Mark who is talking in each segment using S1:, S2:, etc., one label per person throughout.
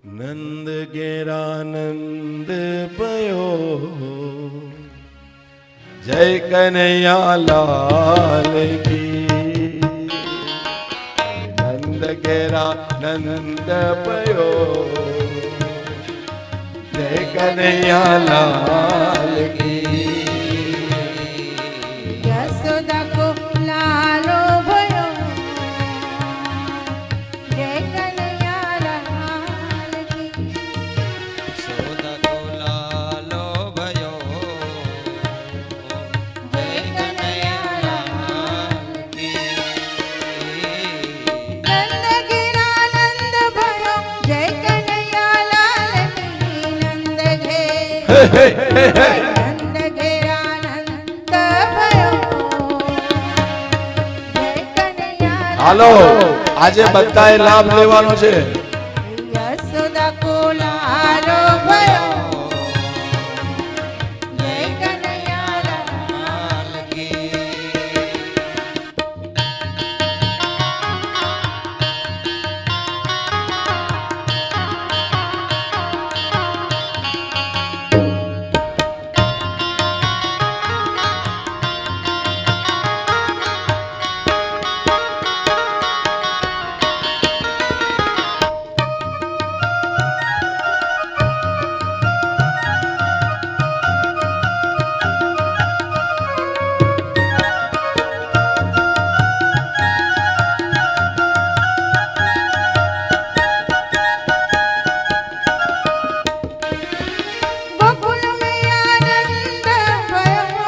S1: નંદ ઘેરાનંદ પયો જય કનૈયા લાલ કી નંદ ઘેરાનંદ પયો જય કનૈયા લાલ કી
S2: યશોદા કો લાલો ભયો જય કનૈયા લાલ કી
S3: યશોદા કો લાલો ભયો જય કનૈયા લાલ કી
S2: નંદ ઘેરાનંદ ભયો જય કનૈયા લાલ કી નંદ ઘેરાનંદ ભયો જય કનૈયા
S1: હાલો આજે બધાએ લાભ લેવાનો છે.
S2: યશોદા કો લાલો ભયો જય કનૈયા લાલ
S3: લાલ કી
S2: ગોકુલ में आनंद भयो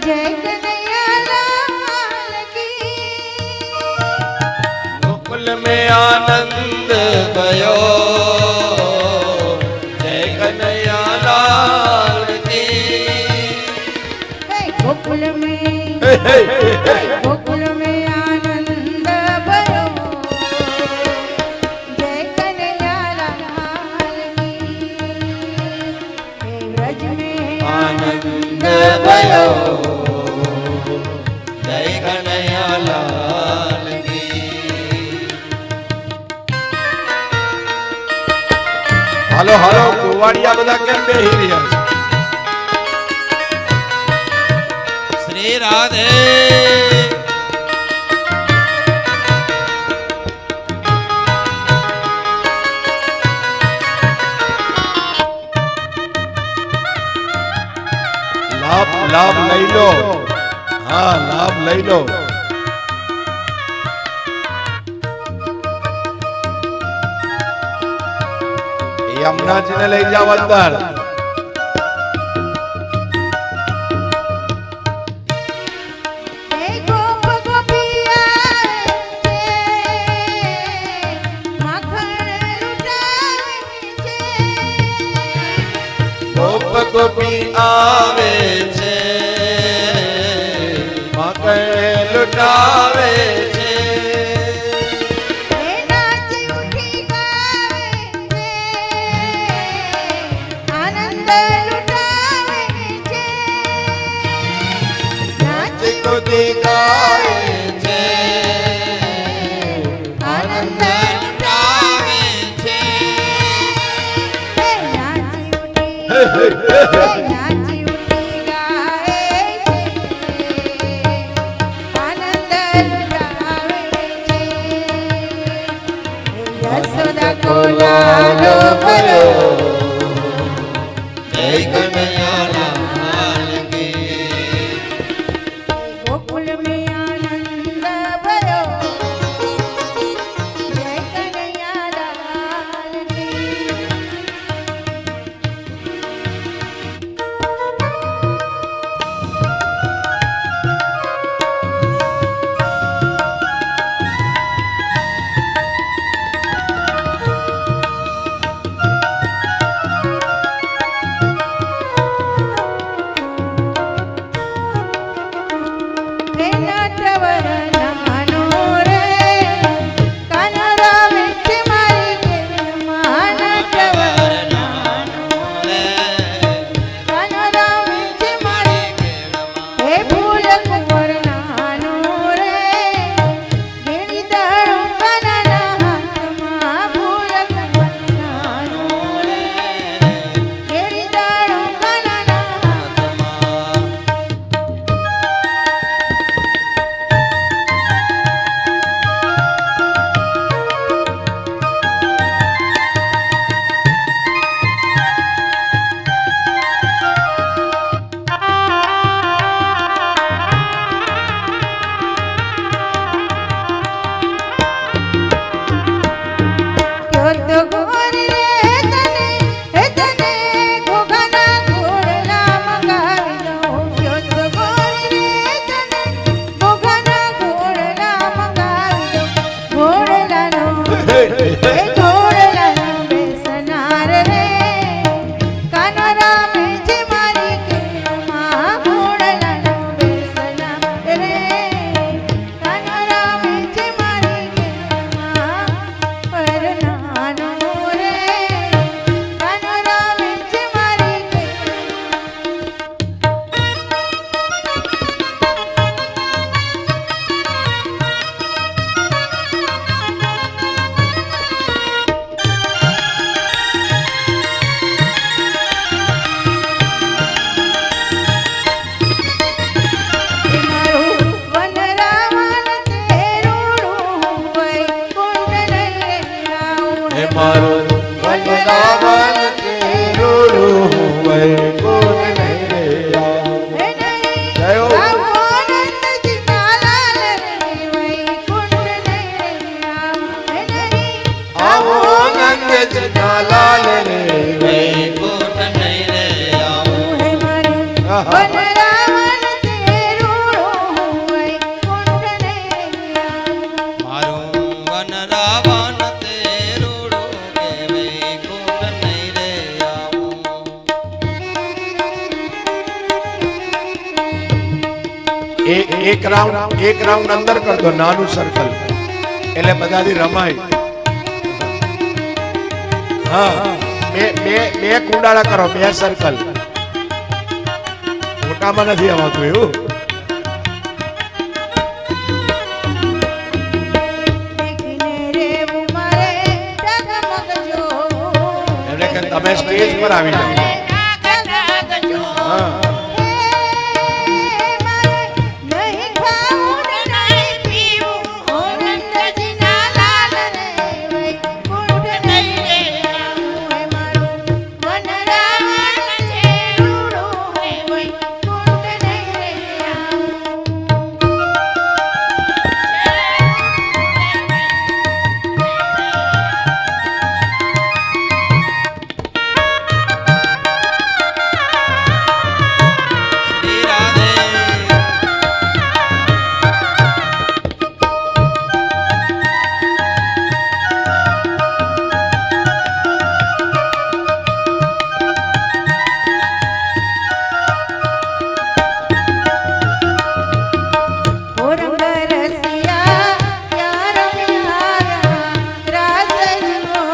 S2: जय कन्हैया लाल की
S1: ગોકુલ में આનંદ ગયો જય કનૈયા લાલ કી
S2: गोकुल में
S1: હે, હે, હે.
S2: गोकुल में आनंद भयो जय कन्हैया लाल की हे ब्रज में
S1: આનંદ ગયો જય કનૈયા લાલ કી હાલો હાલો કુવાડિયા બધા કેમ બેહી રહ્યા છે?
S3: શ્રી રાધે
S1: લાભ લાભ લઈ લો. હા લાભ લઈ લો. યમુનાજીને લઈ જાવ અંદર.
S2: हे गोप गोपिया रे माखण लुटावे छे
S1: ગોપ ગોપી આવે છે મકર લૂટાવે છે
S2: हे नाच उठी गावे छे आनंद लुटावे छे नाच
S1: કુદી ગાય છે
S2: आनंद
S3: લૂટાવે છે
S2: हे नाची उठी
S1: હે, હે, હે, હે.
S2: નાચી ઉઠી ગાય છે આનંદ લૂટાવે છે યશોદા કો લાલો ભયો
S3: જય કનૈયા લાલ કી
S2: ગોકુલ में आनंદ ભયો જય કનૈયા લાલ કી એ ઘોડલાનું બેસનાર રે કાનો રામે છે મારી કેમાં ઘોડલાનું બેસનાર રે કાનો રામે છે મારી કેમાં પરનાનો રે કાનો રામે છે મારી કેમાં મારું વનરાવન તેરુડું વૈકુંઠ લઈ આવું
S1: હે મારું વનરાવન તેરુડું વૈકુંઠ નહીં રે આવું.
S2: હે નહીં
S1: જય હો.
S2: આવો આનંદજી લાલાલ રે વૈકુંઠ લઈ આવું હે નહીં
S1: આવો નંદજી લાલ રે
S3: વૈકુંઠ નહીં રે આવું.
S2: હે મારું વનરાવન તેરુડું વૈકુંઠ લઈ આવું
S3: મારું વનરાવન તેરુડું કે વૈકુંઠ નહીં રે આવું.
S1: એક રાઉન્ડ અંદર કરતો નાનું સર્કલ એટલે બધાથી રમાય. હા બે બે બે કુંડાળા કરો, બે સર્કલ. મોટામાં નથી આવતું એવું.
S2: દેખીને રેવું મારે ડગમગ જોવું
S1: એટલે કે તમે સ્ટેજ પર આવી જાઓ.
S2: ડગમગ જોવું
S1: હા
S2: નહીં ખાવું ને નહીં પીવું ઓનંદજીના લાલ રે વૈકુંઠ નહીં રે આવું હે મારું વનરાવન તેરુડું હે વૈકુંઠ નહીં રે આવું
S3: શ્રી રાધે.
S2: ઓ રંગ રસિયા યાર મ્યારા રાસ જુઓ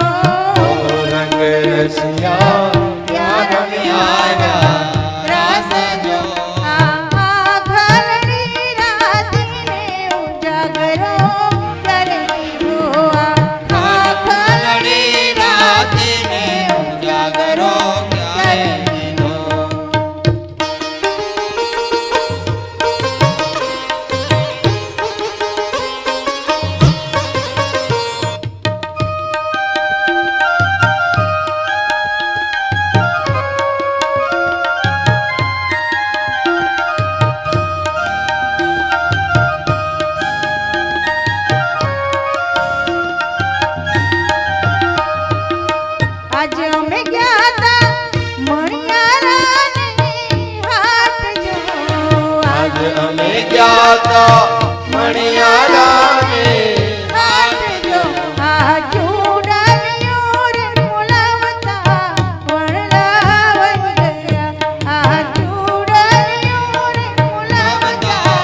S1: રંગ રસિયા
S2: યાર મ્યારા રાસ જુઓ આ ઘરની રાતીને ઉજાગરો કરે પીવો આ
S3: ખાખલડી રાતીને ઉજાગરો ક્યારે કીધો.
S2: આજ અમે ગયા તા મણિયારાની હાટ જો
S1: આજ અમે ગયા તા મણિયારાની
S2: હાટ જો આ ચૂડાલિયો રે બોલાવતા વણલાવઈ ગયા આ ચૂડાલિયો રે બોલાવતા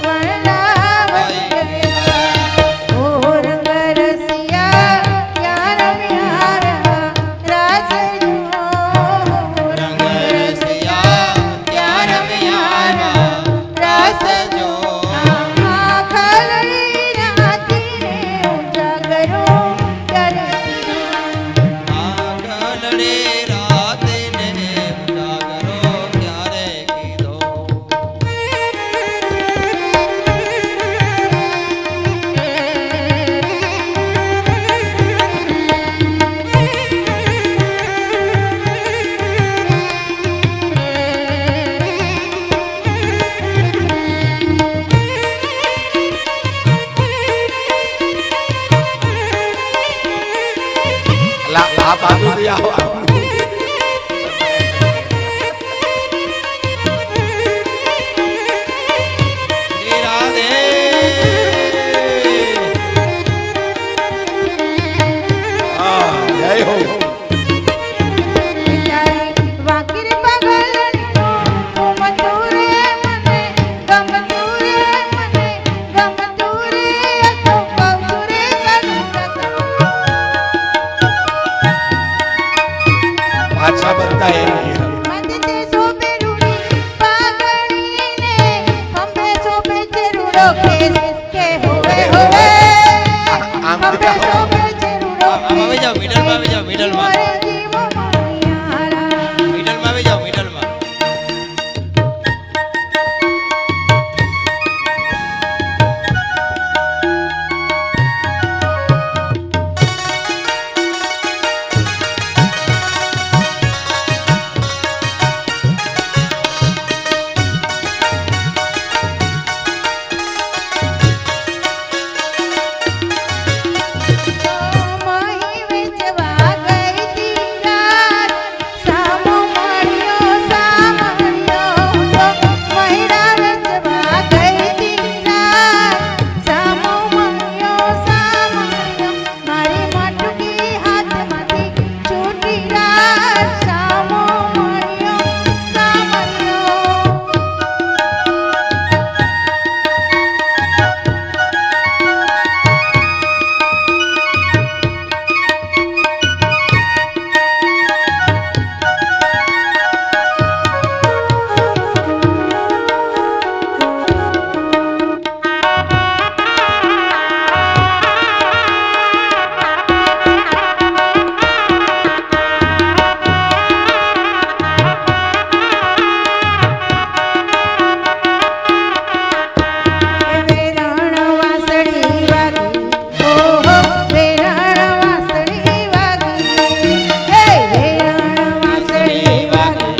S2: વણલાવઈ ગયા ઓ રંગ રસિયા યાર મ્યારા રાસ જો
S3: રંગ રસિયા ત્યાર મ્યારા રાસ જો.
S2: આ ખલડી રાતીને ઉજાગરો કરે
S3: ખાખલડી રાતીને ઉજાગરો ક્યારે કીધો.
S1: આ બાજુથી આવો.
S3: શ્રી રાધે.
S1: થાય એમ ઘેર.
S2: મંદિરે શોભે રૂડી પાઘડીને, ખંભે શોભે ચેરુડો કેસ કે હોવે હોવે.
S1: આમ
S2: ખંભે શોભે ચેરુડો
S3: આમ આવી જાઓ, મિડલમાં આવી જાઓ, મિડલમાં.
S2: મોરે જીવો મણિયારા.
S3: મિડલમાં આવી જાઓ, મિડલમાં.
S2: મહી વેચવા ગઈ તી રાત, સામો મળ્યો સામળ્યો. મહિરા વેચવા ગઈ તી રાત, સામો મળ્યો સામળ્યો. મારી મટકી હાથમાંથી છૂટી રાત, સામો મળ્યો સામળ્યો. વેરણ વાંસળી વાગી, ઓહો વેરણ વાંસળી વાગી. હે વેરણ વાંસળી વાગી,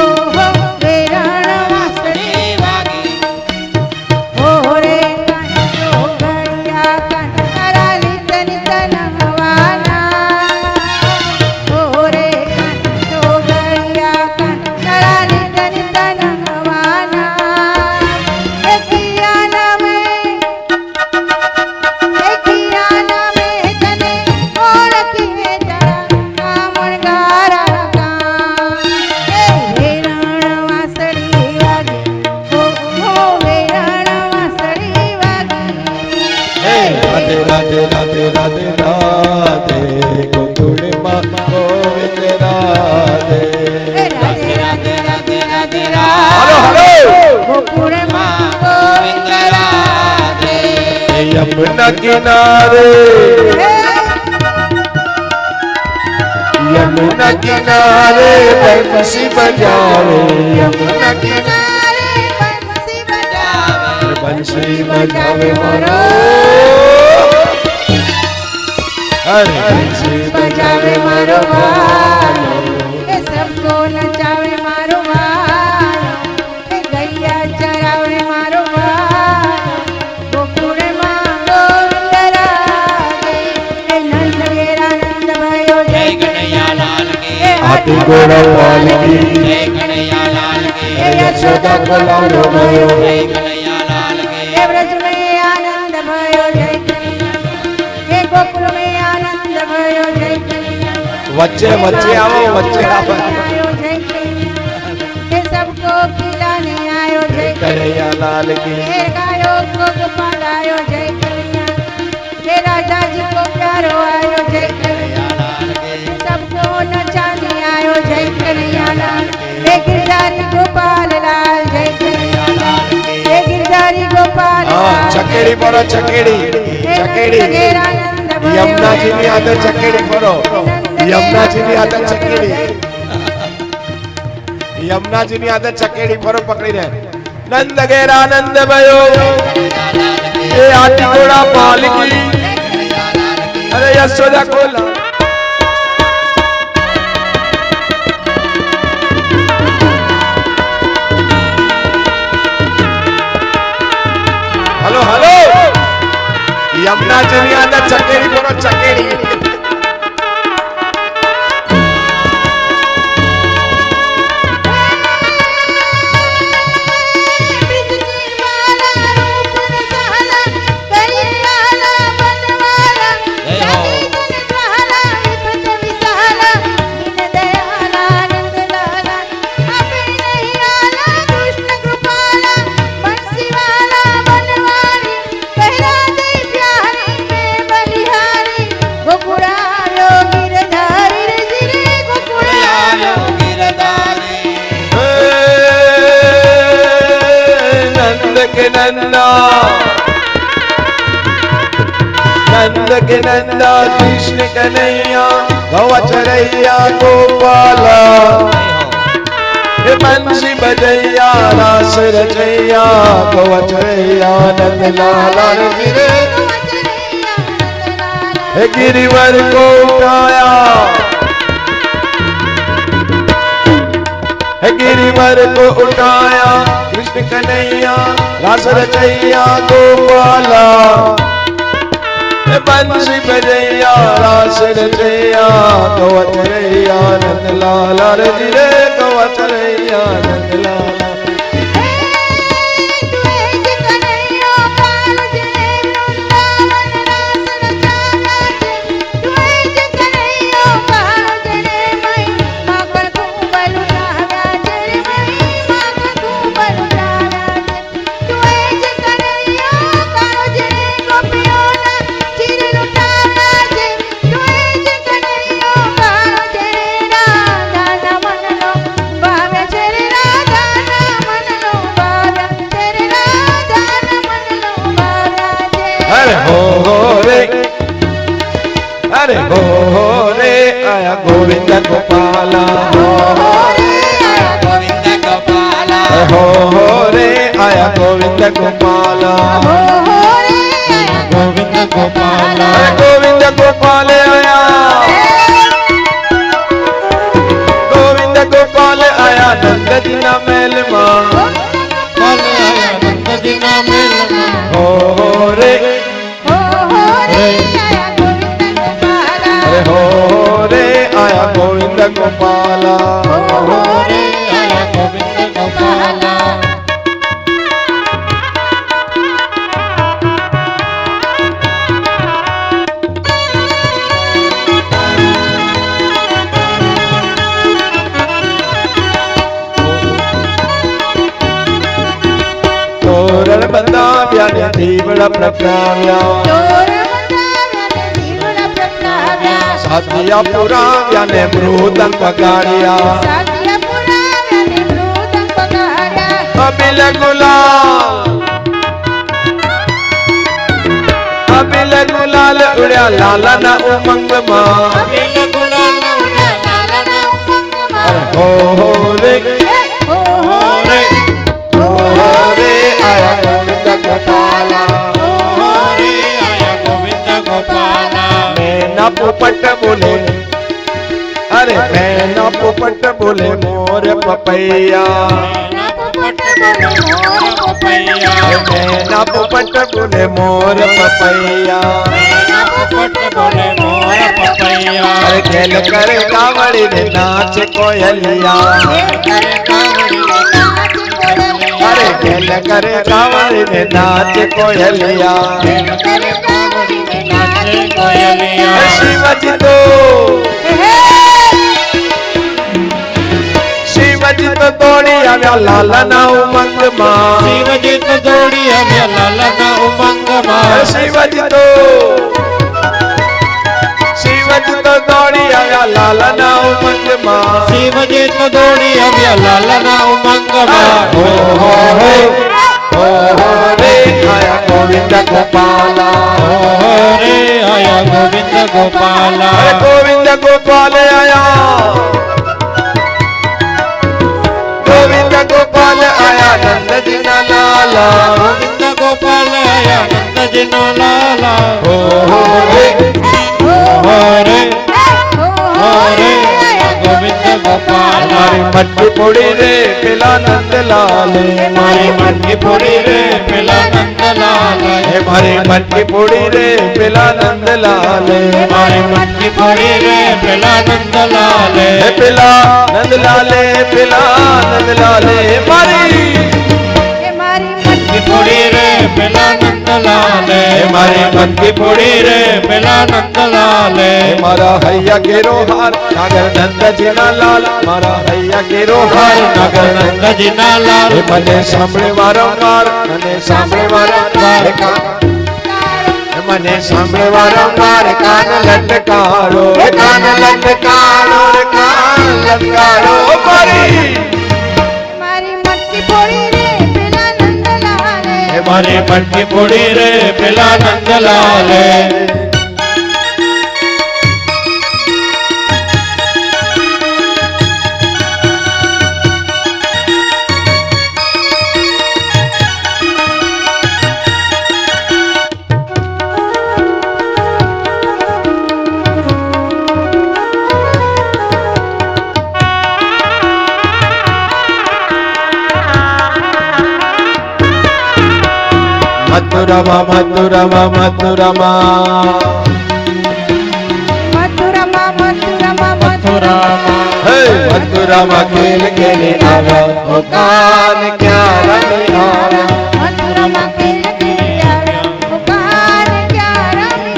S2: ઓહો વેરણ વાંસળી વાગી. ઓરે કાંઠો ઘડિયા કાંઠારા લીધન તનવાના. ઓરે કાંઠો ઘડિયા કાંઠારા લીધન તનવાના. એકિયા નામે તને ઓળખીને જરા કામણગારા કામ. હે વેરણ વાંસળી વાગી, ઓહો વેરણ વાંસળી વાગી.
S1: હે રાધે રાધે રાધે રાધે રાધે ગોકુળમાં ગોવિંદ રાધે.
S2: હે રાધે રાધે રાધે રાધે
S1: હાલો
S2: રાધે.
S1: હાલો.
S2: ગોકુળમાં ગોવિંદ રાધે.
S1: યમુના કિનારે, યમુના કિનારે બંસી બજાવે. યમુના કિનારે
S2: બંસી બજાવે.
S1: બંસી બજાવે મારો, અરે બંસી
S2: બજાવે મારો વાલો, એ સબકો નચાવે મારો વાલો, એ ગૈયા ચરાવે મારો વાલો. ગોકુળમાં ગોવિંદ રાધે. એ નંદ ઘેરા નંદ ભયો જય
S3: જય કનૈયાલાલ કી.
S2: એ
S1: હાથી ઘોડા વાલકી,
S3: જય કનૈયાલાલ કી.
S2: એ યશોદા કલાલો ભયો.
S3: જય કનૈયાલાલ કી.
S2: એ વ્રજ में आनंद भयो जय कन्हैया. हे गोकुल में आनंद भयो जय कन्हैया.
S1: વચ્ચે વચ્ચે આવો, વચ્ચે આવો.
S2: आयो जय कन्हैया. हे सबको खिलाने आयो जय कन्हैया.
S1: કનૈયા લાલ કી.
S2: हे गायों को गोपाल आयो जय कन्हैया. हे राजा जी को प्यारो आयो जय कन्हैया.
S3: કનૈયાલાલ કી.
S2: सबको नचाने आयो जय कन्हैया लाल. हे गिरधारी गोपाल लाल जय कन्हैया लाल. हे गिरधारी गोपाल
S1: હા
S2: लाल.
S1: ચકેડી બોલો, ચકેડી ચકેડી. યમુનાજીની આદર ચકેડી ફરો. યમુનાજીની આદર ચકેડી. યમુનાજીની આદર ચકેડી ફરો પકડીને. નંદ ઘેર આનંદ ભયો, એ હાથી ઘોડા પાલકી, અરે યશોદા કોલા. Hello hello. યમુનાજીની આદર ચકેડી ફરો, ચકેડી.
S2: ગોકુળા
S1: के नंदा नंद के नंदा कृष्ण कन्हैया गौचरैया गोपाला बंसी बजैया रास रचैया गौचरैया नंद लाला गिरिवर को उठाया गिरिवर को उठाया कृष्ण कन्हैया रास रचैया गोपाला बंसी बजैया रास रचैया गौचरैया नंद लाला रे गौचरैया नंद लाला अरे हो रे आया गोविंद गोपाला
S3: हो रे आया गोविंद गोपाला
S1: हो रे आया गोविंद गोपाला
S3: गोविंद गोपाला
S1: गोविंद गोपाल आया गोविंद गोपाल आया नंद जी ना मेल मां
S3: आया नंद जी ना मेल
S1: हो रे हो रे आया गोविंद गोपाला
S3: हो रे आया गोविंद गोपाला
S1: तोरण बंदाव्या ने दीवड़ा प्रकाव्या साथिया पुराव्या ने मृदंग बगाड़िया अबिल गुलाल उड़्या लाला ना उमंग मां हो रे हो रे आया गोविंद गोपाला
S3: हो रे आया गोविंद गोपाला
S1: मैना पोपट बोले अरे मैना पोपट बोले मोर पपैया मैना पोपट बोले मोर पपैया अरे खेल करे कावड़ी ने नाच कोयलिया अरे खेल करे कावड़ी ने नाच कोयलिया शिवजी तो शिवजी तो दौड़ी आव्या लाला ना उमंग मां
S3: शिवजी तो दौड़ी आव्या लाला ना उमंग मां
S1: शिवजी तो दौड़ी आव्या लाला ना उमंग मां
S3: शिवजी तो दौड़ी आव्या लाला ना उमंग मां
S1: हो रे आया गोविंद गोपाला
S3: हो रे आया गोविंद गोपाला
S1: अरे गोविंद गोपाल आया गोविंद गोपाल आया नंद जी ना लाला
S3: गोविंद गोपाल आया नंद जी ना लाला
S1: हो रे
S3: गोविंद गोपाल
S1: मारी मटकी पोड़ी रे पिला नंद लाल
S3: मारी मटकी पोड़ी रे पिला नंद लाल
S1: मारी मटकी पोड़ी रे पिला नंद लाल
S3: मारी मटकी पोड़ी रे पिला नंद लाल
S1: पिला नंद लाले पिला नंद लाले मारी
S3: मटकी पोड़ी रे पिला नंद लाल
S1: मारी मटकी पोड़ी रे
S3: पिला नंद लाल
S1: मारा हैया गेरो हार नागर नंद जी ना लाल मारा हैया गेरो हार नागर
S3: नंद जी ना लाल
S1: મને સાંભળે વારંવાર મને સાંભળે વારંવાર મને સાંભળે વારંવાર કાન લટકારો કાન લટકારો કાન લટકારો મારી
S2: મારી મટકી પોડી રે પેલા નંદલાલે
S3: મારી મટકી ફોડી રે પેલા નંદલાલે.
S1: મથુરામાં મથુરામાં મથુરામાં
S2: મથુરામાં મથુરામાં
S3: મથુરામાં
S1: હે મથુરામાં ખેલ ખેલે આવ્યા ઓ કાન ક્યાં રમી આવ્યા
S2: મથુરામાં ખેલ ખેલી આવ્યા પુકાર ક્યાં રમી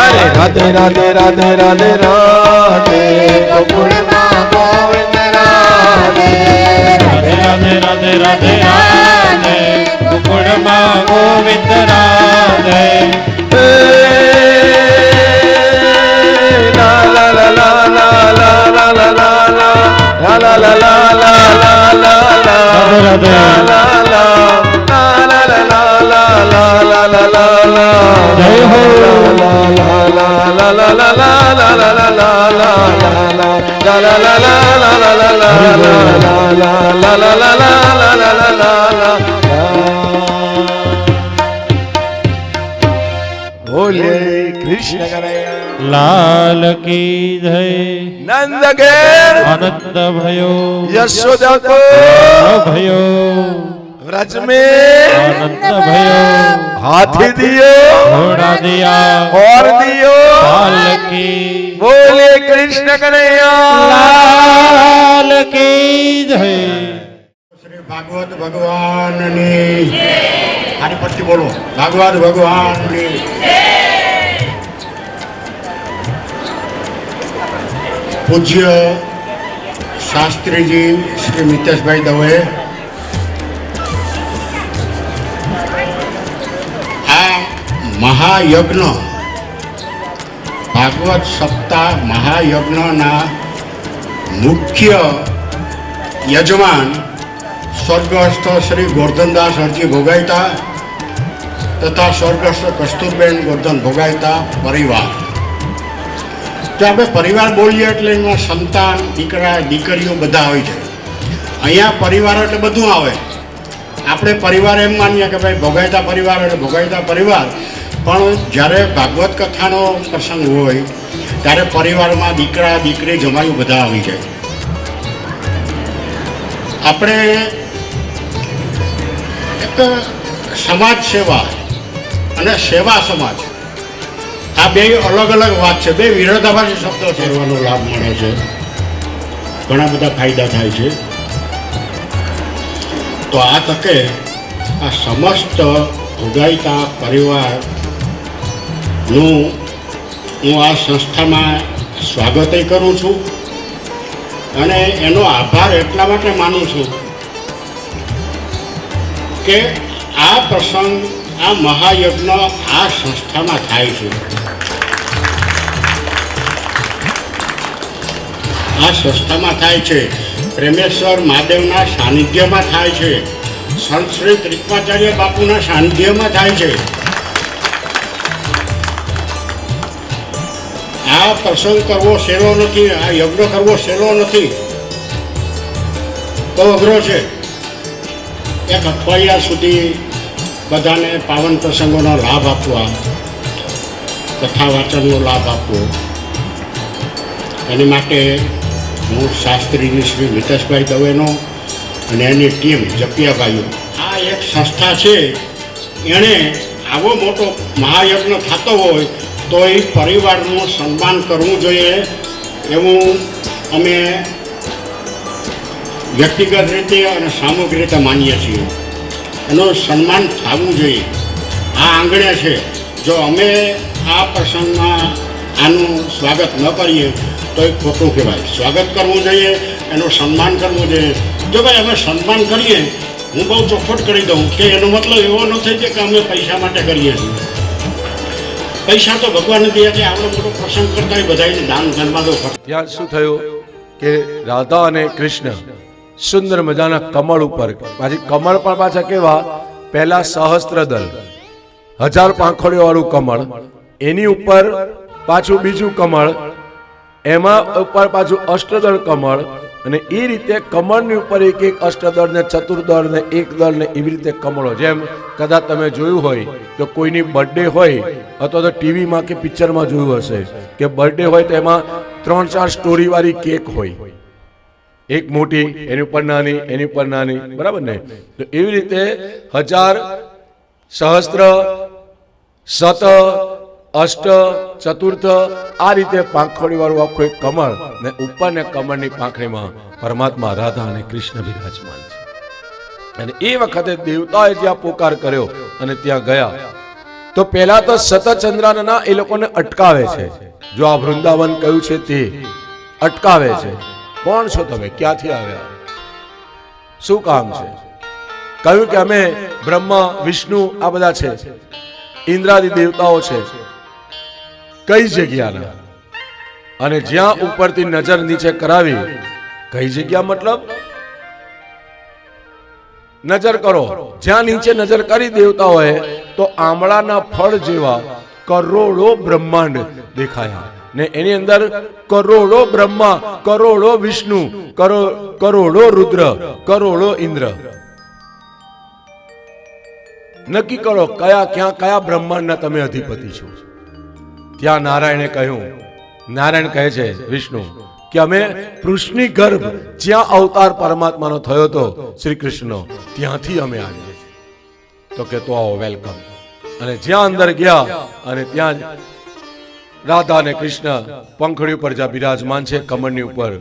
S1: અરે
S2: આવ્યા
S1: Radhe Radhe Radhe Radhe Radhe ગોકુળમાં Govind Radhe
S3: Radhe Radhe Radhe Radhe Radhe ગોકુળમાં Govind Radhe.
S1: La la la la la la la la la la la la la la la la la
S3: Radhe Radhe. જય હો.
S1: બોલે કૃષ્ણ કનૈયા
S3: લાલ કી જય.
S1: નંદ ઘેર
S3: આનંદ ભયો
S1: યશોદા કો
S3: ભયો
S1: વ્રજ में
S3: આનંદ ભયો.
S1: हाथी दियो
S3: ઘોડા દિયા
S1: और दियो
S3: પાલકી.
S1: बोले कृष्ण कन्हैया
S3: લાલ કી જય.
S4: શ્રી ભાગવત ભગવાનની આની પછી બોલો ભાગવત ભગવાનની પૂજ્ય શાસ્ત્રીજી શ્રી મિતેશભાઈ દવે આ મહાયજ્ઞ ભાગવત સપ્તાહ મહાયજ્ઞના મુખ્ય યજમાન સ્વર્ગસ્થ શ્રી ગોરધનદાસ હરજી ભોગાયતા તથા સ્વર્ગસ્થ કસ્તુરબેન ગોરધન ભોગાયતા પરિવાર. જો આપણે પરિવાર બોલીએ એટલે એમાં સંતાન દીકરા દીકરીઓ બધા હોય છે. અહીંયા પરિવાર એટલે બધું આવે. આપણે પરિવાર એમ માનીએ કે ભાઈ ભોગાયતા પરિવાર એટલે ભોગાયતા પરિવાર, પણ જ્યારે ભાગવત કથાનો પ્રસંગ હોય ત્યારે પરિવારમાં દીકરા દીકરી જમાયું બધા આવી જાય. આપણે એક સમાજ સેવા અને સેવા સમાજ આ બે અલગ અલગ વાત છે, બે વિરોધાભાસી શબ્દો છે. સેવાનો લાભ મળે છે, ઘણા બધા ફાયદા થાય છે. તો આ તકે આ સમસ્ત ભોગાયતા પરિવારનું હું આ સંસ્થામાં સ્વાગત કરું છું અને એનો આભાર એટલા માટે માનું છું કે આ પ્રસંગ આ મહાયજ્ઞ આ સંસ્થામાં થાય છે. આ સંસ્થામાં થાય છે, પ્રેમેશ્વર મહાદેવના સાનિધ્યમાં થાય છે, સંત શ્રી ત્રિકમાચાર્ય બાપુના સાનિધ્યમાં થાય છે. આ પ્રસંગ કરવો સહેલો નથી, આ યજ્ઞ કરવો સહેલો નથી, બહુ અઘરો છે. એક અઠવાડિયા સુધી બધાને પાવન પ્રસંગોનો લાભ આપવા, કથા વાચનનો લાભ આપવો, એની માટે હું શાસ્ત્રીજી શ્રી મિતેશભાઈ દવેનો અને એની ટીમ જપિયાભાઈઓ આ એક સંસ્થા છે, એણે આવો મોટો મહાયજ્ઞ થતો હોય તો એ પરિવારનું સન્માન કરવું જોઈએ એવું અમે વ્યક્તિગત રીતે અને સામૂહિક રીતે માનીએ છીએ. એનું સન્માન થવું જોઈએ. આ આંગણે છે, જો અમે આ પ્રસંગમાં આનું સ્વાગત ન કરીએ તો એ ખોટું કહેવાય. સ્વાગત કરવું જોઈએ, એનું સન્માન કરવું જોઈએ. જો ભાઈ અમે સન્માન કરીએ, હું બહુ ચોખવટ કરી દઉં કે એનો મતલબ એવો નથી કે અમે પૈસા માટે કરીએ છીએ. પૈસા તો ભગવાન દે છે. આવડો મોટો પ્રસંગ કરતા હોય બધાને દાન ધર્મમાં તો
S1: ત્યાં શું થયું કે રાધા અને કૃષ્ણ સુંદર મજાના કમળ ઉપર, પાછી કમળ પણ પાછા કેવા પહેલા સહસ્ત્રદળ 1000 પાંખડીઓ વાળું કમળ, એની ઉપર પાછું બીજું કમળ, એમાં ઉપર પાછું અષ્ટદળ કમળ, અને એ રીતે કમળની ઉપર એક એક અષ્ટદળ ને ચતુર્દળ ને એક દળ ને એવી રીતે કમળો. જેમ કદાચ તમે જોયું હોય તો કોઈની બર્થડે હોય અથવા તો ટીવીમાં કે પિક્ચરમાં જોયું હશે કે બર્થડે હોય તો એમાં 3-4 સ્ટોરી વાળી કેક હોય, એક મોટી, એની ઉપર નાની, એની ઉપર નાની, બરાબર ને? તો એવી રીતે 1000, સહસ્ત્ર, શત, અષ્ટ, ચતુર્થ, આ રીતે પાંખડી વાળું આખું એક કમળ, ને ઉપર ને કમળની પાંખડીમાં પરમાત્મા રાધા અને કૃષ્ણ બિરાજમાન છે. અને એ વખતે દેવતાએ જ્યાં પોકાર કર્યો અને ત્યાં ગયા તો પહેલા તો સતચંદ્રાના એ લોકોને અટકાવે છે. જો આ વૃંદાવન કયું છે તે અટકાવે છે. કોણ છો તમે, ક્યાંથી આવ્યા, શું કામ છે? કહ્યું કે અમે બ્રહ્મા, વિષ્ણુ આ બધા છે, ઇન્દ્રાદિ દેવતાઓ છે. કઈ જગ્યાના? અને જ્યાં ઉપરથી નજર નીચે કરાવી, કઈ જગ્યા મતલબ નજર કરો, જ્યાં નીચે નજર કરી દેવતાઓએ તો આમળાના ફળ જેવા કરોડો બ્રહ્માંડ દેખાયા, ને એની અંદર કરોડો બ્રહ્મા, કરોડો વિષ્ણુ, કરોડો રુદ્ર, કરોડો ઇન્દ્ર. નક્કી કરો કયા બ્રહ્માંડના તમે અધિપતિ છો. ત્યાં નારાયણે કહ્યું, નારાયણ કહે છે વિષ્ણુ કે અમે પૃષ્ણની ગર્ભ જ્યાં અવતાર પરમાત્માનો થયો હતો શ્રી કૃષ્ણનો, ત્યાંથી અમે આવીએ છીએ. તો કે તો આવો, વેલકમ. અને જ્યાં અંદર ગયા અને ત્યાં રાધા અને કૃષ્ણ પંખડી ઉપર જ્યાં બિરાજમાન છે કમળની ઉપર,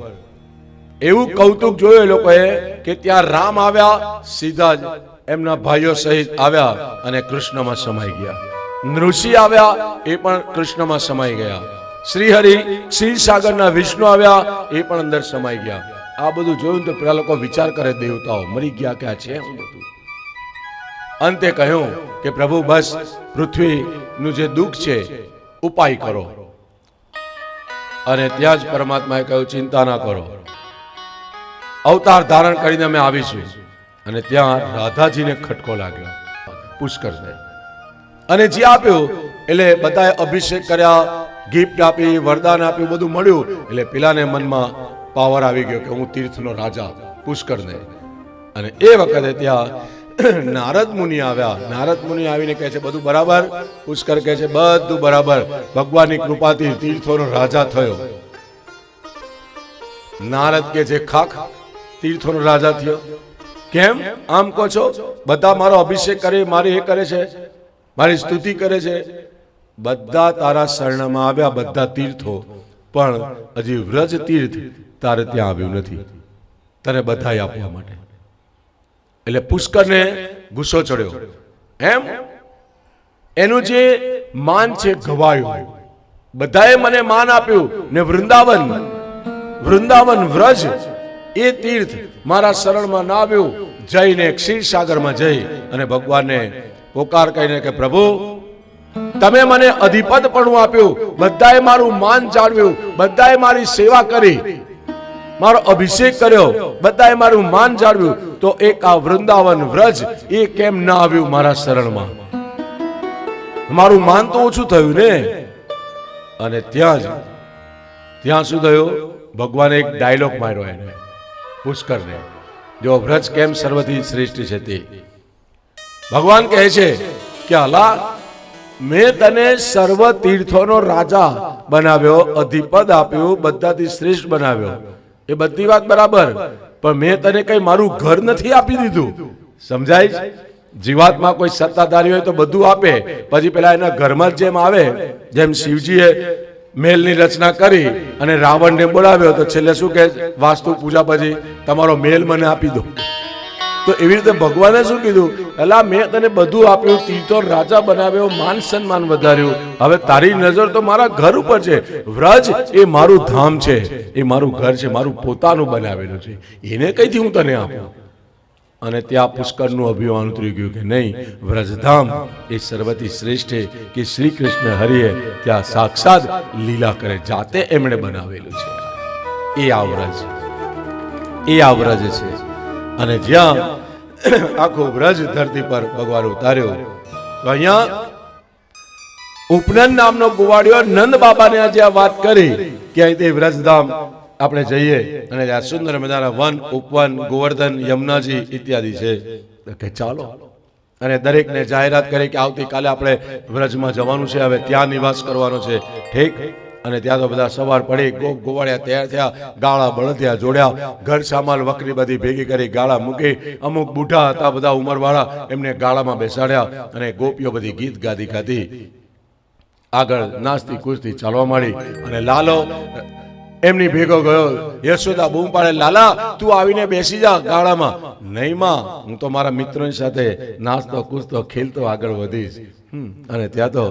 S1: એવું કૌતુક જોયું એ લોકોએ કે ત્યાં રામ આવ્યા, સીધા જ એમના ભાઈઓ સહિત આવ્યા અને કૃષ્ણમાં સમાઈ ગયા. નૃષિ આવ્યા, એ પણ કૃષ્ણમાં સમાઈ ગયા. શ્રીહરિ, ક્ષીરસાગરના વિષ્ણુ આવ્યા, એ પણ અંદર સમાઈ ગયા. આ બધું જોયું તો પેલા લોકો વિચાર કરે, દેવતાઓ મરી ગયા કે આ છે શું બધું? અંતે કહ્યું કે પ્રભુ બસ પૃથ્વીનું જે દુઃખ છે ઉપાય કરો. અને ત્યાં જ પરમાત્માએ કહ્યું ચિંતા ના કરો, અવતાર ધારણ કરીને અમે આવીશું. અને ત્યાં રાધાજીને ખટકો લાગ્યો પુષ્કરને, અને જે આપ્યું એટલે બધાએ અભિષેક કર્યા, ગિફ્ટ આપી, વરદાન આપ્યું, બધું મળ્યું. એટલે પેલાને મનમાં પાવર આવી ગયો કે હું તીર્થનો રાજા પુષ્કરને. અને એ વખતે ત્યાં નારદ મુનિ આવ્યા. નારદ મુનિ આવીને કહે છે બધું બરાબર? પુષ્કર કહે છે બધું બરાબર, ભગવાનની કૃપાથી તીર્થોનો રાજા થયો. નારદ કે છે ખાખ, તીર્થોનો રાજા થયો કેમ? આમ કહો છો, બધા મારો અભિષેક કરે, મારી એ કરે છે, મારી સ્તુતિ કરે છે, બધા તારા શરણમાં આવ્યા, બધા તીર્થો, પણ હજી વ્રજ તીર્થ તારે ત્યાં આવ્યું નથી, તને બધાય આપવા માટે. એટલે પુષ્કરને ગુસ્સો ચડ્યો. એમ એનું જે માન છે ગવાયું. બધાએ મને માન આપ્યું ને વૃંદાવન વ્રજ એ તીર્થ મારા શરણમાં ના આવ્યું. જઈને ક્ષીરસાગરમાં જઈ અને ભગવાનને પોકાર કરીને કે પ્રભુ તમે મને અધિપત પણ આપ્યું, બધાએ મારું માન જાળવ્યું, બધાએ મારી સેવા કરી, મારો અભિષેક કર્યો, બધાએ મારું માન જાળવ્યું, તો એક આ વૃંદાવન વ્રજ એ કેમ ના આવ્યું મારા શરણમાં? મારું માન તો ઓછું થયું ને. અને ત્યાં શું થયું? ભગવાને એક ડાયલોગ માર્યો એને પુષ્કરને, જો વ્રજ કેમ સર્વથી શ્રેષ્ઠ છે તે. ભગવાન કહે છે કે અલા, મેં તને સર્વ તીર્થોનો રાજા બનાવ્યો, અધિપદ આપ્યું, બધાથી શ્રેષ્ઠ બનાવ્યો, એ બધી વાત બરાબર, પણ મેં તને કઈ મારું ઘર નથી આપી દીધું. સમજાય? જીવાતમાં કોઈ સત્તાધારી હોય તો બધું આપે, પછી પેલા એના ઘરમાં જેમ આવે, જેમ શિવજીએ મહેલની રચના કરી અને રાવણને બોલાવ્યો તો છેલ્લે શું કહે? વાસ્તુ પૂજા પછી તમારો મહેલ મને આપી દો. તો એવી રીતે ભગવાને શું કીધું? અલા, મેં તને બધું આપ્યું, તીર્થો રાજા બનાવ્યો, માન સન્માન વધાર્યું, હવે તારી નજર તો મારા ઘર ઉપર છે. વ્રજ એ મારું ધામ છે, એ મારું ઘર છે, મારું પોતાનું બનાવેલું છે, એને કઈથી હું તને આપું? અને ત્યાં પુષ્કરનું અભિમાન ઉતરી ગયું કે નહીં, વ્રજધામ એ સર્વથી શ્રેષ્ઠ છે, કે શ્રી કૃષ્ણ હરિએ ત્યાં સાક્ષાત લીલા કરે, જાતે એમણે બનાવેલું છે. એ આ વ્રજ છે. અને જ્યાં આખું વ્રજ ધરતી પર ભગવાન ઉતાર્યો. તો અહીંયા ઉપનંદ નામનો ગુવાડિયો નંદ બાબાને આજે આ વાત કરી કે અહીંથી વ્રજધામ આપણે જઈએ અને આ સુંદર મજાના વન, ઉપવન, ગોવર્ધન, યમુનાજી ઇત્યાદિ છે. કે ચાલો, અને દરેકને જાહેરાત કરી કે આવતીકાલે આપણે વ્રજમાં જવાનું છે, હવે ત્યાં નિવાસ કરવાનો છે. ઠીક. અને ત્યાં તો બધા સવાર પડી ગોપ ગોવાળ્યા, તૈયાર થયા, ગાળા બળદિયા જોડ્યા, ઘર સામાલ વકરી બધી ભેગી કરી ગાળા મૂકી. અમુક બુઢા હતા બધા ઉંમરવાળા, એમને ગાળામાં બેસાડ્યા અને ગોપીઓ બધી ગીત ગાદી ગાતી આગળ નાચતી કૂદતી ચાલવા માંડી. અને લાલો એમની ભેગો ગયો. યશોદા બૂમ પાડે, લાલા તું આવીને બેસી જા ગાળામાં. નહીં માં, હું તો મારા મિત્રોની સાથે નાચતો કૂદતો ખેલતો આગળ વધીશ. અને ત્યાં તો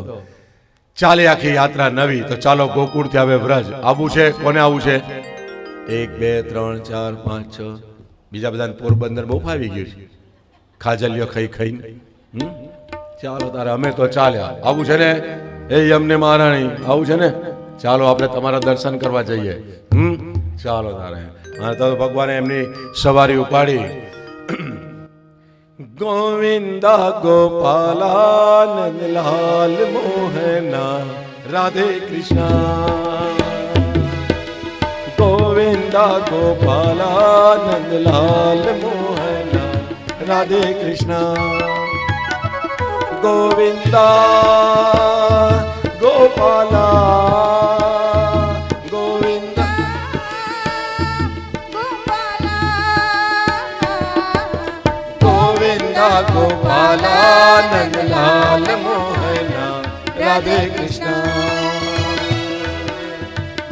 S1: ચાલે આખી યાત્રા નવી. તો ચાલો ગોકુળ થી હવે વ્રજ આવું છે. કોને આવું છે? 1 2 3 4 5 6. બીજા બધાને પોરબંદર બહુ ફાવી ગયું છે, ખાજલિયો ખાઈ ખાઈને. ચાલો તારે, અમે તો ચાલ્યા. આવું છે ને? એ યમને મહારાણી આવું છે ને? ચાલો આપણે તમારા દર્શન કરવા જઈએ. ચાલો તારે. અને તો ભગવાને એમની સવારી ઉપાડી. ગોવિંદા ગોપાલા નંદલાલ મોહના રાધે કૃષ્ણ. ગોવિંદા ગોપાલા નંદલાલ મોહના રાધે કૃષ્ણ. ગોવિંદા ગોપાલા ગોપાલા નંદલાલ મોહના રાધે કૃષ્ણ.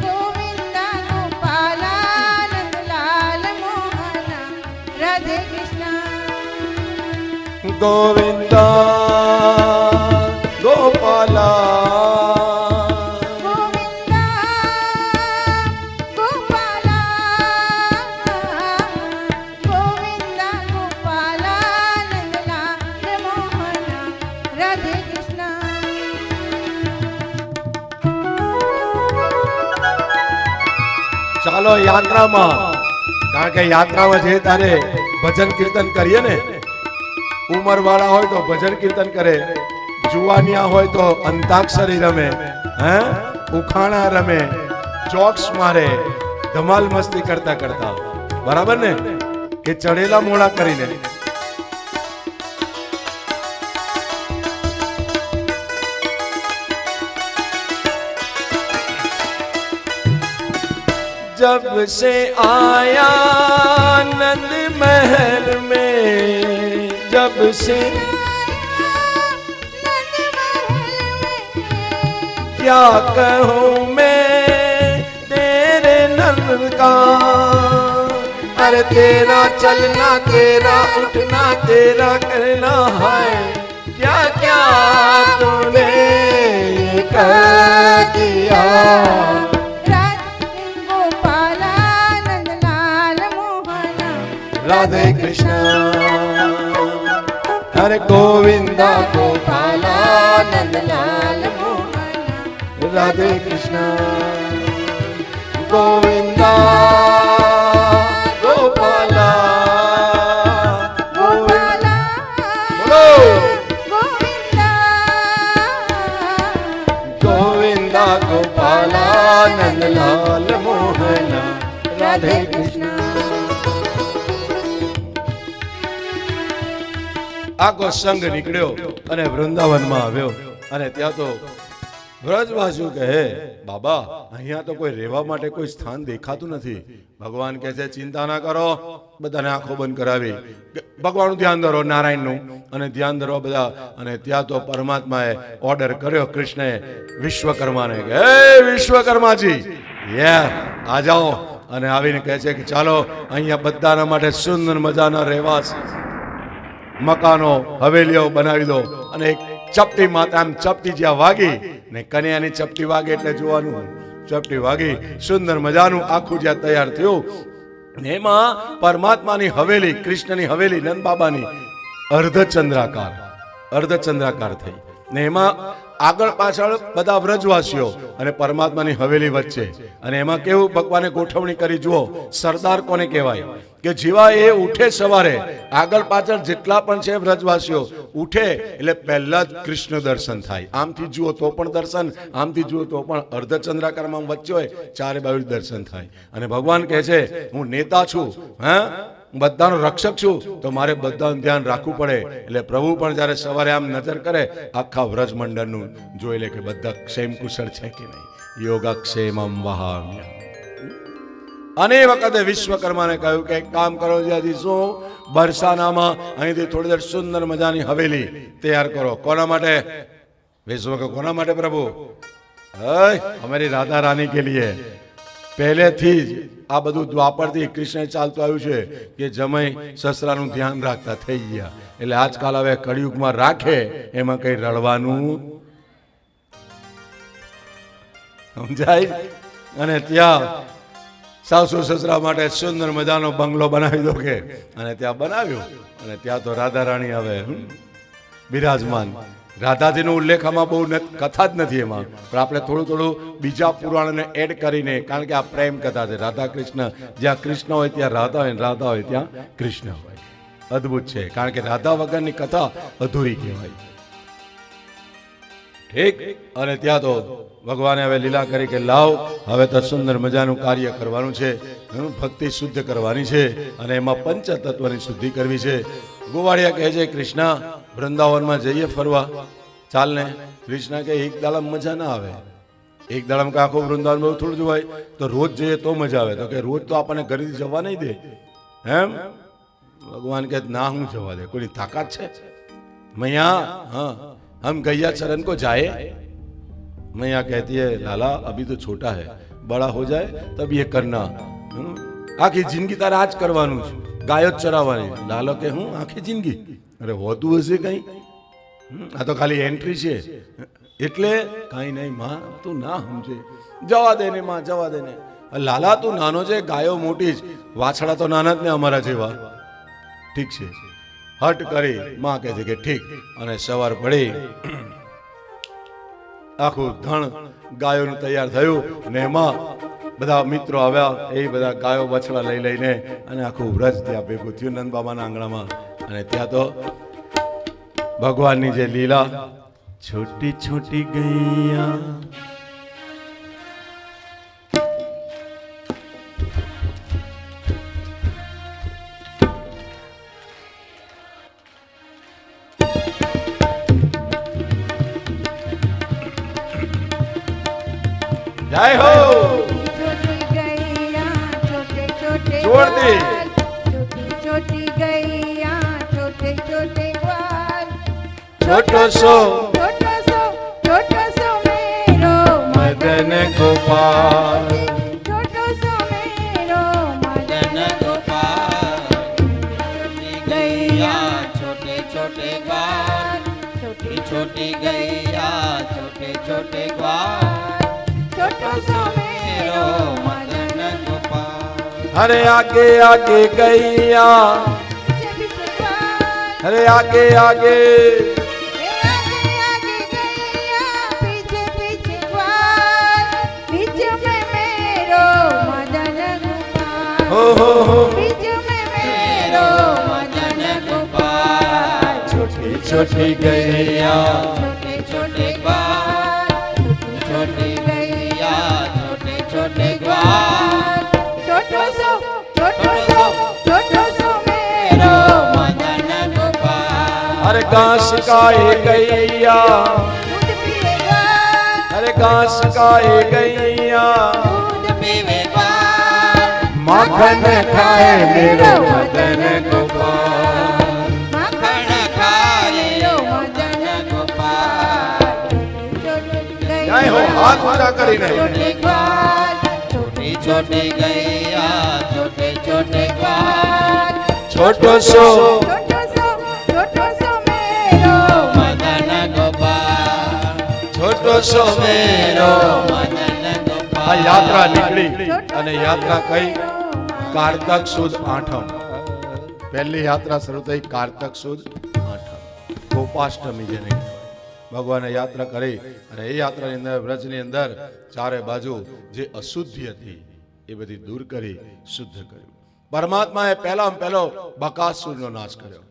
S2: ગોવિંદા ગોપાલા નંદલાલ મોહના રાધે કૃષ્ણ.
S1: ગોવિંદા ગોપાલા
S2: ગોવિંદા ગોપાલા નંદલાલ મોહના રાધે કૃષ્ણ.
S1: ચાલો યાત્રામાં, કારણ કે યાત્રામાં જે તારે ભજન કીર્તન કરીએ ને. ઉંમર વાળા હોય તો ભજન કીર્તન કરે, જુવાનિયા હોય તો અંતાક્ષરી રમે, ઉખાણા રમે, જોક્સ મારે, ધમાલ મસ્તી કરતા કરતા. બરાબર ને? કે ચડેલા મોડા કરીને. जब से आया नंद महल में, जब से क्या कहूँ मैं तेरे नंद का. अरे तेरा चलना, तेरा उठना, तेरा करना है, क्या क्या तूने कर दिया. राधे कृष्ण. हरे गोविंदा गोपाला नंदलाल मोहना राधे कृष्ण. गोविंदा गोपाला
S2: ગોપાલા
S1: બોલો.
S2: ગોવિંદા
S1: ગોવિંદા ગોપાલા નંદલાલ મોહના રાધે કૃષ્ણ. આખો સંઘ નીકળ્યો અને વૃંદાવનમાં આવ્યો. અને ત્યાં તો વ્રજવાસીઓ કહે, બાબા અહીંયા તો કોઈ રહેવા માટે કોઈ સ્થાન દેખાતું નથી. ભગવાન કહે છે, ચિંતા ના કરો. બધાને આંખો બંધ કરાવી ભગવાનનું ધ્યાન ધરો, નારાયણનું, અને ધ્યાન ધરવા બધા. અને ત્યાં તો પરમાત્માએ ઓર્ડર કર્યો કૃષ્ણએ વિશ્વકર્માને કે, હે વિશ્વકર્માજી, આ જાઓ. અને આવીને કહે છે કે ચાલો અહીંયા બધાના માટે સુંદર મજાના રહેવાસ, મકાનો, હવેલીઓ બનાવી દો. અને એક ચપટી માતા, આમ ચપટી જ્યાં વાગી ને કન્યાની ચપટી વાગે એટલે જોવાનું, ચપટી વાગી સુંદર મજાનું આખું જ્યાં તૈયાર થયું. એમાં પરમાત્માની હવેલી, કૃષ્ણની હવેલી, નંદ બાબાની અર્ધચંદ્રાકાર થઈ. ને એમાં આગળ પાછળ બધા વ્રજવાસીઓ અને પરમાત્માની હવેલી વચ્ચે. અને એમાં કેવું ભગવાને ગોઠવણી કરી, જુઓ સરદાર કોને કહેવાય કે જેવા એ ઉઠે સવારે, આગળ પાછળ જેટલા પણ છે વ્રજવાસીઓ ઉઠે એટલે પહેલા જ કૃષ્ણ દર્શન થાય. આમથી જુઓ તો પણ દર્શન, આમથી જુઓ તો પણ અર્ધચંદ્રાકારમાં વચ્ચે હોય, ચારે બાજુ દર્શન થાય. અને ભગવાન કહે છે હું નેતા છું, હા બધાનો રક્ષક છું, તો મારે બધાનું ધ્યાન રાખવું પડે. એટલે પ્રભુ પણ જ્યારે સવારે આમ નજર કરે આખા વ્રજ મંડળનું જોઈ લે કે બધા ક્ષેમ કુશળ છે કે નહીં. યોગક્ષેમમ વહામ્ય. અને એ વખતે વિશ્વકર્માને કહ્યું કે એક કામ કરો, જ્યાંથી શું બરસાનામાં અહીંથી થોડી દેર સુંદર મજાની હવેલી તૈયાર કરો. કોના માટે? વિશ્વકર્મા કોના માટે પ્રભુ? અમારી રાધા રાની કે લીએ. પહેલેથી જ આ બધું દ્વાપરથી કૃષ્ણ ચાલતું આવ્યું છે કે જમાઈ સસરાનું ધ્યાન રાખતા થઈ ગયા. એટલે આજકાલ હવે કળિયુગમાં રાખે એમાં કઈ રડવાનું સમજાય. અને ત્યાં સાસુ સસરા માટે સુંદર મજાનો બંગલો બનાવી દો કે, અને ત્યાં બનાવ્યો. અને ત્યાં તો રાધા રાણી હવે બિરાજમાન. રાધાજીનો ઉલ્લેખ આમાં બહુ કથા જ નથી એમાં, પણ આપણે થોડું થોડું બીજા પુરાણને એડ કરીને, કારણ કે આ પ્રેમ કથા છે. રાધા કૃષ્ણ, જ્યાં કૃષ્ણ હોય ત્યાં રાધા હોય, રાધા હોય ત્યાં કૃષ્ણ હોય. અદ્ભુત છે, કારણ કે રાધા વગરની કથા અધૂરી કહેવાય. ઠીક. અને ત્યાં તો ભગવાને હવે લીલા કરી કે લાવ હવે તો સુંદર મજાનું કાર્ય કરવાનું છે, ભક્તિ શુદ્ધ કરવાની છે, અને એમાં પંચતત્વની શુદ્ધિ કરવી છે. ગોવાળિયા કહે છે કૃષ્ણ વૃંદાવનમાં જઈએ ફરવા, ચાલ ને. કૃષ્ણ કે એક દાડામાં મજા ના આવે, એક દાડામાં આખું વૃંદાવન બહુ થોડું જોવાય, તો રોજ જઈએ તો મજા આવે. તો કે રોજ તો આપણને ઘરેથી જવા નહીં દે એમ. ભગવાન કહે ના, હું જવા દે, કોઈની તાકાત છે? मैया हाँ हम गैया चरण को जाए. मैया कहती है लाला अभी तो छोटा है, बड़ा हो जाए तब ये करना. આખી જિંદગી તારે આજ કરવાનું છે, ગાયો જ ચરાવવાની. લાલો કે હું આખી જિંદગી? અરે હોતું હશે કઈ, આ તો ખાલી એન્ટ્રી છે. એટલે કઈ નહીં માં, તું ના સમજે, જવા દે ને માં, જવા દે ને. લાલા તું નાનો છે, ગાયો મોટી જ, વાછડા તો નાના જ ને અમારા જેવા. ઠીક છે. હટ કરી માં કહે છે કે ઠીક. અને સવાર પડી આખું ધણ ગાયોનું તૈયાર થયું, અને એમાં બધા મિત્રો આવ્યા, એ બધા ગાયો બછડા લઈ લઈને, અને આખું વ્રજ ત્યાં ભેગું થયું નંદ બાબાના આંગણામાં. અને ત્યાં તો ભગવાનની જે લીલા, છોટી છોટી ગૈયા जय हो.
S2: छोटी गैया छोटे छोटे
S1: जोड़ दे.
S2: ग्वाल, छोटी छोटी गैया छोटे छोटे ग्वाल.
S1: छोटो सो
S2: छोटो सो मेरो
S1: मदन गोपाल.
S2: छोटो सो मेरो मदन गोपाल. गैया
S3: छोटे छोटे ग्वाल,
S2: छोटी
S3: छोटी गैया छोटे छोटे ग्वाल,
S2: छोटो सो मेरो
S3: मदन गोपाल.
S1: अरे आगे आगे गैया,
S2: पीछे पीछे ग्वाल.
S1: अरे आगे आगे,
S2: आगे आगे गैया पीछे पीछे ग्वाल. बीच में मेरो मदन गोपाल.
S1: हो
S2: बीच में मेरो मदन गोपाल.
S1: छोटी छोटी गैया,
S2: छोटे छोटे ग्वाल.
S3: छोटी गैया छोटे छोटे ग्वाल,
S2: छोटो सो मेरो
S3: मदन गोपाल.
S1: अरे घास खाए गैया,
S2: दूध पीवे ग्वाल.
S1: अरे घास खाए गैया,
S2: दूध
S3: पीवे ग्वाल,
S1: माखन खाए मेरो मदन गोपाल.
S2: माखन खाए मेरो मदन गोपाल.
S1: जय हो. हाथ ऊंचा કરીને
S2: छोटे ग्वाल.
S3: छोटी छोटी गैया छोटे छोटे ग्वाल,
S1: छोटो सो
S2: छोटो सो मेरो
S3: मदन गोपाल.
S1: छोटो सो मेरो.
S3: मदन
S1: આ
S3: गोपाल.
S1: યાત્રા નીકળી, અને યાત્રા કઈ? કારતક સુદ આઠમ. પહેલી યાત્રા શરૂ થઈ કારતક સુદ આઠમ, ગોપાષ્ટમી જેને કહેવાય. ભગવાને યાત્રા કરી અને એ યાત્રાની અંદર વ્રજની અંદર ચારે બાજુ જે અશુદ્ધિ હતી એ બધી દૂર કરી શુદ્ધ કર્યું. પરમાત્માએ પહેલામાં પહેલો બકાસુરનો નાશ કર્યો.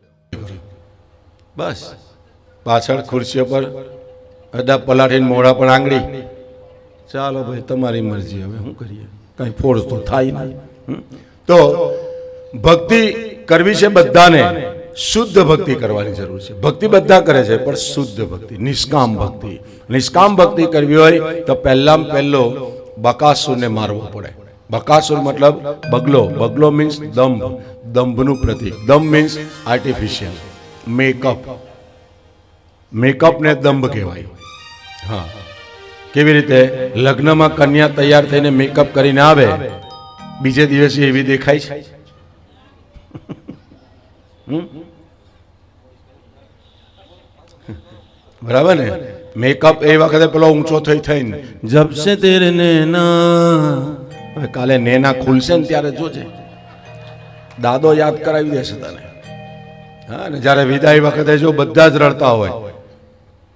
S1: બસ પાછળ ખુરશીઓ પર અદા પલાઠીને મોઢા પર આંગળી, ચાલો ભાઈ તમારી મરજી, હવે શું કરીએ, કઈ ફોર્સ તો થાય નહીં. તો ભક્તિ કરવી છે બધાને, શુદ્ધ ભક્તિ કરવાની જરૂર છે. ભક્તિ બધા કરે છે પણ શુદ્ધ ભક્તિ, નિષ્કામ ભક્તિ. નિષ્કામ ભક્તિ કરવી હોય તો પહેલામાં પહેલો બકાસુરને મારવો પડે. બકાસુર મતલબ બગલો. બગલો મીન્સ દંભ, દંભનું પ્રતીક. દંભ મીન્સ આર્ટિફિશિયલ મેકઅપ. મેકઅપ ને દંભ કહેવાય. હા, કેવી રીતે? લગ્નમાં કન્યા તૈયાર થઈને મેકઅપ કરીને આવે, બીજે દિવસે એવી દેખાય છે. બરાબર ને? મેકઅપ એ વખતે પેલો ઊંચો થઈને જબ સે તેરે નેના, હવે કાલે નેના ખુલશે ને ત્યારે જોજે, દાદો યાદ કરાવી દેશે તને. હા, ને જ્યારે વિદાય વખતે જો બધા જ રડતા હોય,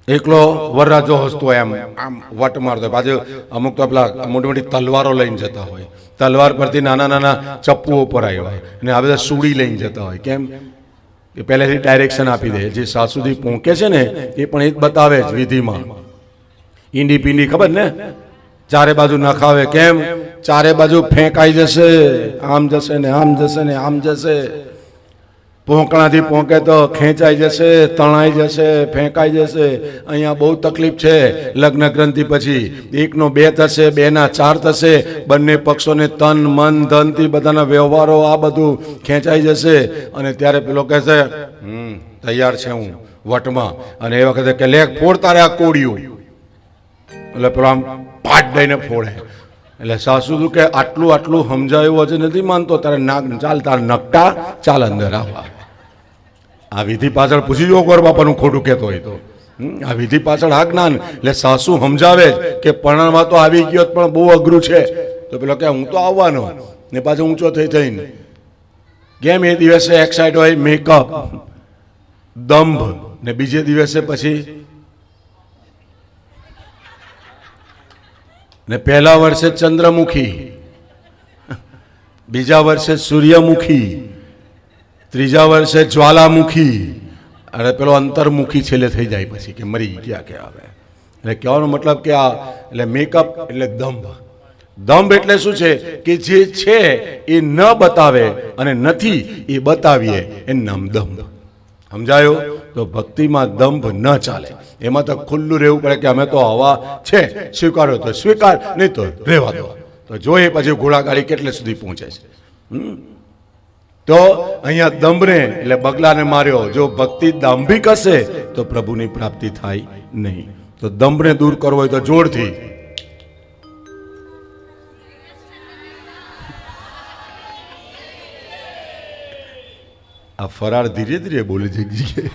S1: એકલો વરરાજો હસતો હોય, આમ વટ મારતો, પાછું અમુક તો પેલા મોટી મોટી તલવારો લઈને જતા હોય, તલવાર પરથી નાના નાના ચપ્પુઓ પર આવ્યા હોય, અને આ બધા સુડી લઈને જતા હોય. કેમ કે પહેલેથી ડાયરેક્શન આપી દે. જે સાસુથી પહોંચે છે ને એ પણ એ જ બતાવે જ વિધિમાં. ઈંડી પીંડી ખબર ને, ચારે બાજુ નખાવે. કેમ? ચારે બાજુ ફેંકાઈ જશે, આમ જશે ને આમ જશે ને આમ જશે. પોંકણાથી પોંકે તો ખેંચાઈ જશે, તણાઈ જશે, ફેંકાઈ જશે. અહીંયા બહુ તકલીફ છે. લગ્ન ગ્રંથિ પછી 1 નો 2 થશે, 2 ના 4 થશે. બંને પક્ષોને તન મન ધનથી બધાના વ્યવહારો આ બધું ખેંચાઈ જશે. અને ત્યારે પેલો કહે છે તૈયાર છે હું વટમાં. અને એ વખતે કે લેખ ફોડ તારે આ કોડિયું. એટલે પેલો આમ પાટ દઈને ફોડે. એટલે સાસુ કે આટલું આટલું સમજાયું હજી નથી માનતો, તારે નાક ચાલ, તારે નકટા ચાલ અંદર આવવા. આ વિધિ પાછળ પૂછી જો ગોર બાપાનું ખોટું કહેતો હોય તો. આ વિધિ પાછળ આ જ્ઞાન. એટલે સાસુ સમજાવે કે પરણમાં તો આવી ગયો પણ બહુ અઘરું છે. તો પેલો કે હું તો આવવાનો, ને પાછો ઊંચો થઈને કેમ એ દિવસે એક્સાઇટ હોય, મેકઅપ, દંભ, ને બીજે દિવસે પછી ને પહેલા વર્ષે ચંદ્રમુખી, બીજા વર્ષે સૂર્યમુખી, ત્રીજા વર્ષે જ્વાલામુખી, અને પેલો અંતર્મુખી છેલ્લે થઈ જાય પછી કે મરી ગયા કે આવે. એટલે કહેવાનો મતલબ કે આ એટલે મેકઅપ એટલે દંભ. દંભ એટલે શું છે કે જે છે એ ન બતાવે અને નથી એ બતાવીએ, એ નામ દંભ. સમજાયો? તો ભક્તિમાં દંભ ન ચાલે. એમાં તો ખુલ્લું રહેવું પડે કે અમે તો હવા છે, સ્વીકારો તો સ્વીકાર, નહીં તો રહેવા દો. તો જોઈએ પછી ઘોડાગાડી કેટલે સુધી પહોંચે છે. તો અહીંયા દંભને એટલે બગલાને માર્યો. જો ભક્તિ દાંભિક હશે તો પ્રભુની પ્રાપ્તિ થાય નહીં. તો દંભને દૂર કરવો હોય તો જોરથી આ ફરાળ ધીરે ધીરે બોલે જગજી.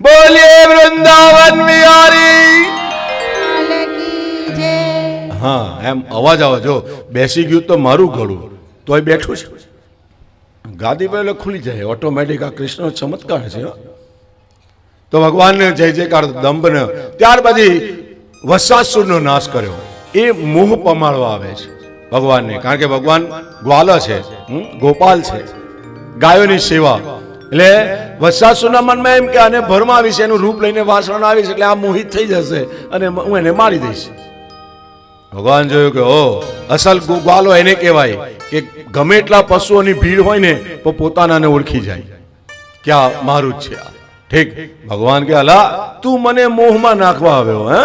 S1: બોલીએ વૃંદાવન વિહારી. હા, એમ અવાજ આવે. જો બેસી ગયું તો મારું ગળું, તોય બેઠું છે. ગાદી પર એટલે ખુલી જાય ઓટોમેટિક. આ કૃષ્ણનો ચમત્કાર છે. તો ભગવાનને જય જયકાર દંભને. ત્યાર પછી વત્સાસુરનો નાશ કર્યો. એ મોહ પમાડવા આવે છે ભગવાનને, કારણ કે ભગવાન ગ્વાલ છે, ગોપાલ છે, ગાયોની સેવા. એટલે વત્સાસુરના મનમાં એમ કે આને ભરમાં આવીશ, એનું રૂપ લઈને વાસણ આવીશ એટલે આ મોહિત થઈ જશે અને હું એને મારી દઈશ. ભગવાન જોયું કે ઓ અસલ ગ્વાલો એને કહેવાય કે ગમે એટલા પશુઓની ભીડ હોય ને તો પોતાનાને ઓળખી જાય કે આ મારું જ છે. ઠીક. ભગવાન કે અલા તું મને મોહમાં નાખવા આવ્યો, હે?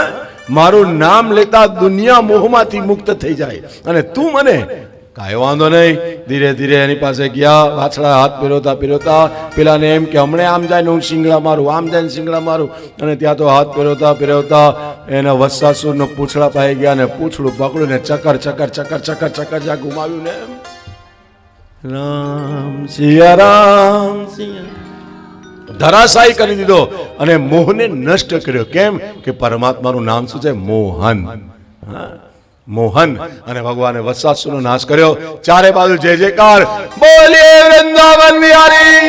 S1: મારું નામ લેતા દુનિયા મોહમાંથી મુક્ત થઈ જાય અને તું મને કાંઈ વાંધો નહીં. ધીરે ધીરે એની પાસે ગયા. વાછડા હાથ પીરોતા પીરોતા પેલાને એમ કે હમણાં આમ જાય ને હું શિંગડા મારું, આમ જાય ને શિંગડા મારું. અને ત્યાં તો હાથ પીરોતા પીરોતા એના વત્સાસુરનો પૂંછડા પાઈ ગયા ને પૂંછડું પકડ્યું ને ચકર ચકર ચકર ચકર ચકર જ્યાં ઘુમાવ્યું ને રામ સિયા રામ સિયા ધરાશાયી કરી દીધો અને મોહને નષ્ટ કર્યો. કેમ કે પરમાત્માનું નામ શું છે? મોહન. હા, મોહન. અને ભગવાને વત્સાસુરનો નાશ કર્યો. ચારે બાજુ જય જયકાર. બોલીએ વૃંદાવન વિહારી.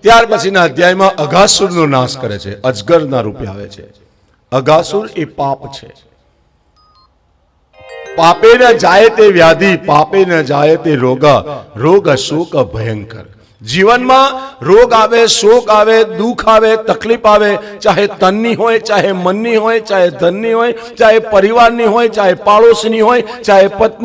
S1: ત્યાર પછીના અધ્યાયમાં અઘાસુરનો નાશ કરે છે, અજગરના રૂપે આવે છે. અઘાસુર એ પાપ છે. પાપે ન જાય તે વ્યાધિ, પાપે ન જાય તે રોગ, રોગ શોક ભયંકર. જીવનમાં રોગ આવે, શોક આવે, દુઃખ આવે, તકલીફ આવે, ચાહે તનની હોય, ચાહે મનની હોય, ચાહે ધનની હોય, ચાહે પરિવારની હોય, ચાહે પાડોશની હોય, ચાહે પત્ની